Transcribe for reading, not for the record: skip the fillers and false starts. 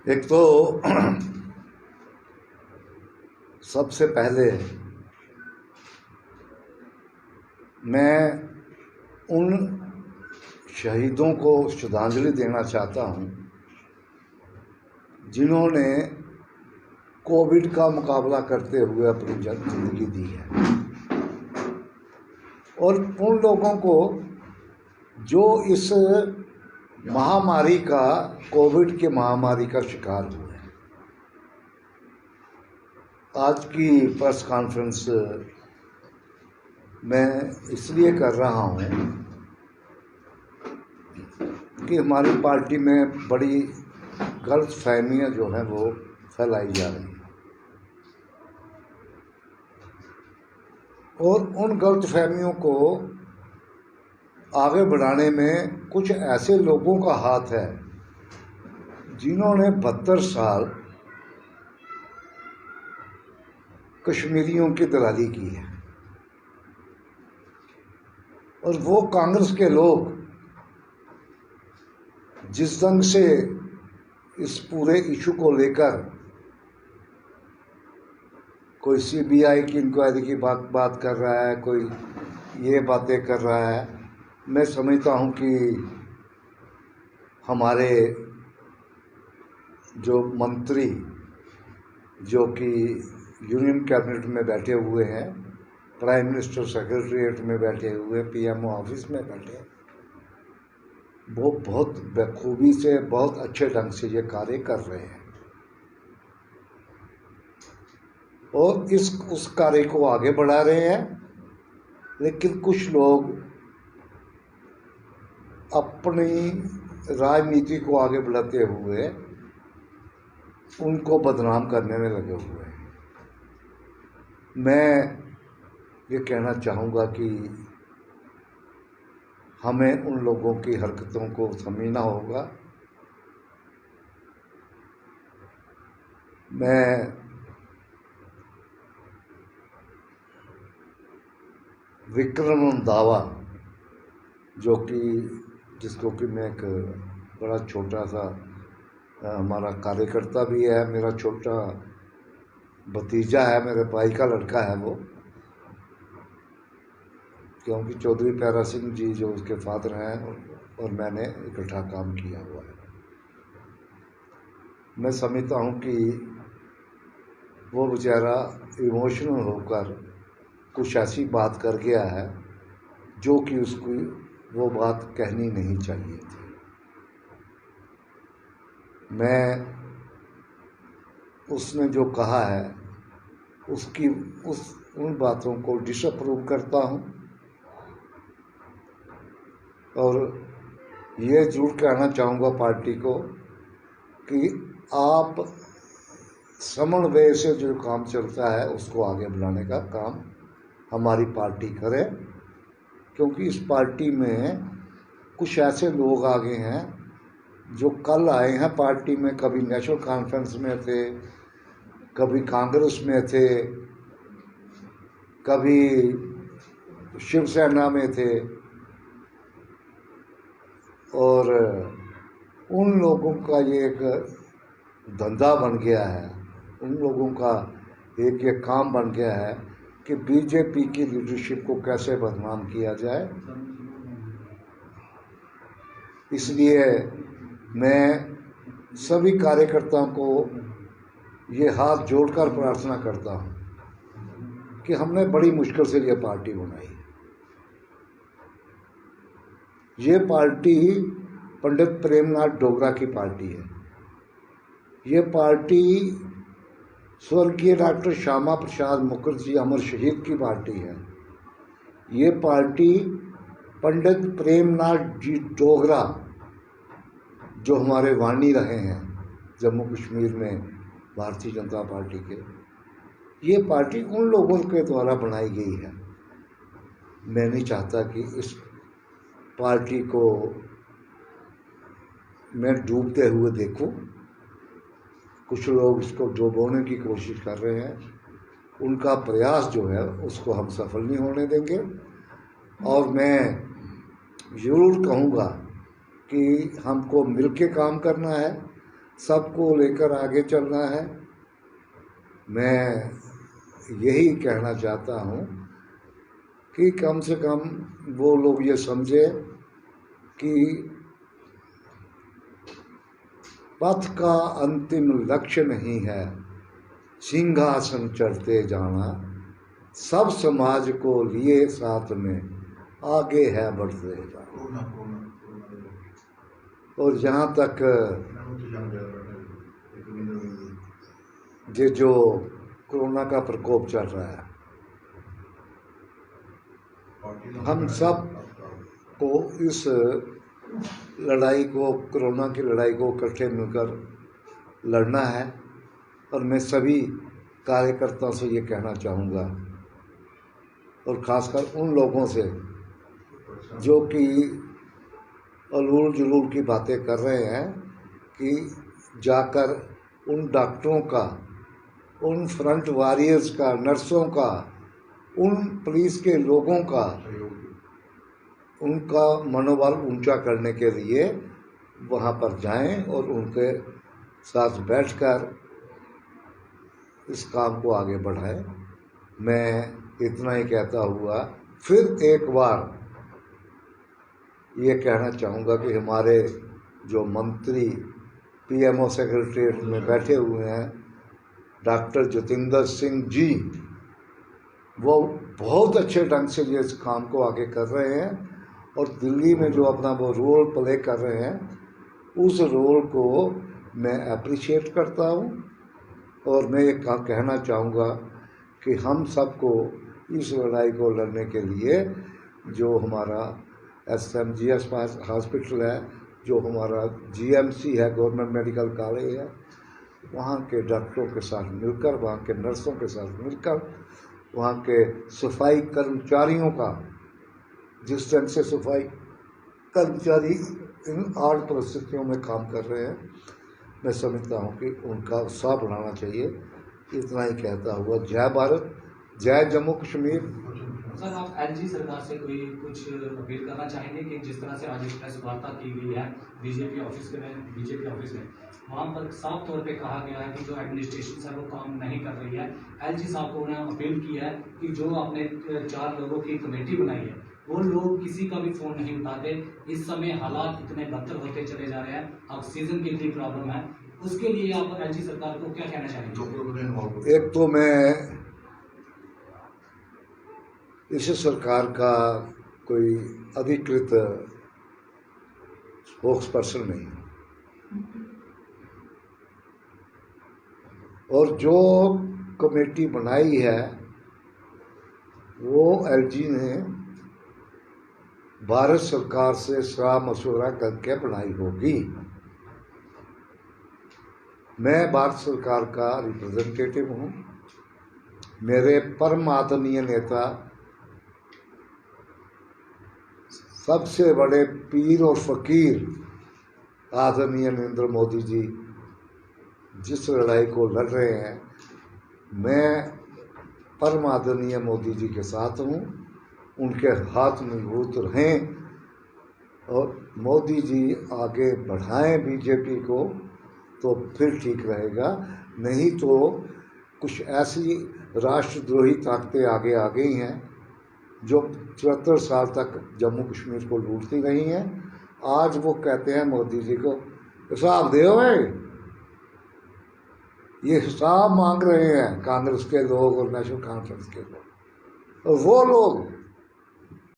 एक तो सबसे पहले मैं उन शहीदों को श्रद्धांजलि देना चाहता हूं जिन्होंने कोविड का मुकाबला करते हुए अपनी जिंदगी दी है, और उन लोगों को जो इस महामारी का, कोविड के महामारी का शिकार हुए हैं। आज की प्रेस कॉन्फ्रेंस मैं इसलिए कर रहा हूं कि हमारी पार्टी में बड़ी गलत फहमियाँ जो हैं वो फैलाई जा रही हैं, और उन गलत फहमियों को आगे बढ़ाने में कुछ ऐसे लोगों का हाथ है जिन्होंने 72 साल कश्मीरियों की दलाली की है, और वो कांग्रेस के लोग जिस ढंग से इस पूरे इशू को लेकर कोई सीबीआई की इंक्वायरी की बात कर रहा है, कोई ये बातें कर रहा है, मैं समझता हूँ कि हमारे जो मंत्री जो कि यूनियन कैबिनेट में बैठे हुए हैं, प्राइम मिनिस्टर सेक्रेटरीट में बैठे हुए, पीएमओ ऑफिस में बैठे, वो बहुत बखूबी से, बहुत अच्छे ढंग से ये कार्य कर रहे हैं, और उस कार्य को आगे बढ़ा रहे हैं। लेकिन कुछ लोग अपनी राजनीति को आगे बढ़ाते हुए उनको बदनाम करने में लगे हुए हैं। मैं ये कहना चाहूँगा कि हमें उन लोगों की हरकतों को समझना होगा। मैं विक्रम रंधावा, जो कि जिसको कि मैं एक बड़ा छोटा सा हमारा कार्यकर्ता भी है, मेरा छोटा भतीजा है, मेरे भाई का लड़का है वो, क्योंकि चौधरी प्यारा सिंह जी जो उसके फादर हैं और मैंने इकट्ठा काम किया हुआ है। मैं समझता हूँ कि वो बेचारा इमोशनल होकर कुछ ऐसी बात कर गया है जो कि उसको वो बात कहनी नहीं चाहिए थी। मैं उसने जो कहा है उन बातों को डिसअप्रूव करता हूँ, और ये जरूर कहना चाहूँगा पार्टी को कि आप समन्वय से जो काम चलता है उसको आगे बढ़ाने का काम हमारी पार्टी करे, क्योंकि इस पार्टी में कुछ ऐसे लोग आ गए हैं जो कल आए हैं पार्टी में, कभी नेशनल कॉन्फ्रेंस में थे, कभी कांग्रेस में थे, कभी शिवसेना में थे, और उन लोगों का ये एक धंधा बन गया है, उन लोगों का एक ये काम बन गया है कि बीजेपी की लीडरशिप को कैसे बदनाम किया जाए। इसलिए मैं सभी कार्यकर्ताओं को ये हाथ जोड़कर प्रार्थना करता हूँ कि हमने बड़ी मुश्किल से ये पार्टी बनाई। ये पार्टी पंडित प्रेमनाथ डोगरा की पार्टी है। ये पार्टी स्वर्गीय डॉक्टर श्यामा प्रसाद मुखर्जी अमर शहीद की पार्टी है। ये पार्टी पंडित प्रेमनाथ जी डोगरा जो हमारे वाणी रहे हैं जम्मू कश्मीर में भारतीय जनता पार्टी के, ये पार्टी उन लोगों के द्वारा बनाई गई है। मैं नहीं चाहता कि इस पार्टी को मैं डूबते हुए देखूं। कुछ लोग इसको डुबोने की कोशिश कर रहे हैं, उनका प्रयास जो है उसको हम सफल नहीं होने देंगे। और मैं ज़रूर कहूँगा कि हमको मिलके काम करना है, सबको लेकर आगे चलना है। मैं यही कहना चाहता हूँ कि कम से कम वो लोग ये समझे कि पथ का अंतिम लक्ष्य नहीं है सिंहासन चढ़ते जाना, सब समाज को लिए साथ में आगे है बढ़ते जाना। और जहाँ तक ये जो कोरोना का प्रकोप चल रहा है, हम सब को इस लड़ाई को, कोरोना की लड़ाई को इकट्ठे मिलकर लड़ना है। और मैं सभी कार्यकर्ताओं से ये कहना चाहूँगा, और ख़ासकर उन लोगों से जो कि अलूल जुलूल की बातें कर रहे हैं, कि जाकर उन डॉक्टरों का, उन फ्रंट वॉरियर्स का, नर्सों का, उन पुलिस के लोगों का, उनका मनोबल ऊंचा करने के लिए वहाँ पर जाएं और उनके साथ बैठकर इस काम को आगे बढ़ाएं। मैं इतना ही कहता हुआ फिर एक बार ये कहना चाहूँगा कि हमारे जो मंत्री पीएमओ सेक्रेटरीट में बैठे हुए हैं, डॉक्टर जतिंदर सिंह जी, वो बहुत अच्छे ढंग से ये इस काम को आगे कर रहे हैं। और दिल्ली में जो अपना वो रोल प्ले कर रहे हैं, उस रोल को मैं अप्रिशिएट करता हूँ। और मैं ये कहना चाहूँगा कि हम सबको इस लड़ाई को लड़ने के लिए जो हमारा SMGS हॉस्पिटल है, जो हमारा GMC है, गवर्नमेंट मेडिकल कॉलेज है, वहाँ के डॉक्टरों के साथ मिलकर, वहाँ के नर्सों के साथ मिलकर, वहाँ के सफाई कर्मचारियों का, जिस ढंग से सफाई कर्मचारी इन आड़ परिस्थितियों में काम कर रहे हैं, मैं समझता हूँ कि उनका उत्साह बढ़ाना चाहिए। इतना ही कहता हुआ जय भारत, जय जम्मू कश्मीर। सर, आप LG सरकार से कोई कुछ अपील करना चाहेंगे कि जिस तरह से आज एक प्रेस वार्ता की गई है बीजेपी ऑफिस में, वहाँ पर साफ तौर पे कहा गया है कि जो एडमिनिस्ट्रेशन है वो काम नहीं कर रही है। LG साहब को उन्होंने अपील की है कि जो आपने 4 लोगों की कमेटी बनाई है, वो लोग किसी का भी फ़ोन नहीं उठाते। इस समय हालात इतने बदतर होते चले जा रहे हैं, ऑक्सीजन की इतनी प्रॉब्लम है, उसके लिए आप LG सरकार को क्या कहना चाहेंगे? एक तो मैं इस सरकार का कोई अधिकृत स्पोक्स पर्सन नहीं हूँ, और जो कमेटी बनाई है वो LG ने भारत सरकार से सलाह मशवरा करके बनाई होगी। मैं भारत सरकार का रिप्रेजेंटेटिव हूँ। मेरे परम आदरणीय नेता, सबसे बड़े पीर और फकीर आदरणीय नरेंद्र मोदी जी जिस लड़ाई को लड़ रहे हैं, मैं परम आदरणीय मोदी जी के साथ हूँ। उनके हाथ मजबूत रहें और मोदी जी आगे बढ़ाएं बीजेपी को, तो फिर ठीक रहेगा। नहीं तो कुछ ऐसी राष्ट्रद्रोही ताकतें आगे आ गई हैं जो 74 साल तक जम्मू कश्मीर को लूटती रही हैं। आज वो कहते हैं मोदी जी को हिसाब दे, ये हिसाब मांग रहे हैं कांग्रेस के लोग और नेशनल कॉन्फ्रेंस के लोग। और वो लोग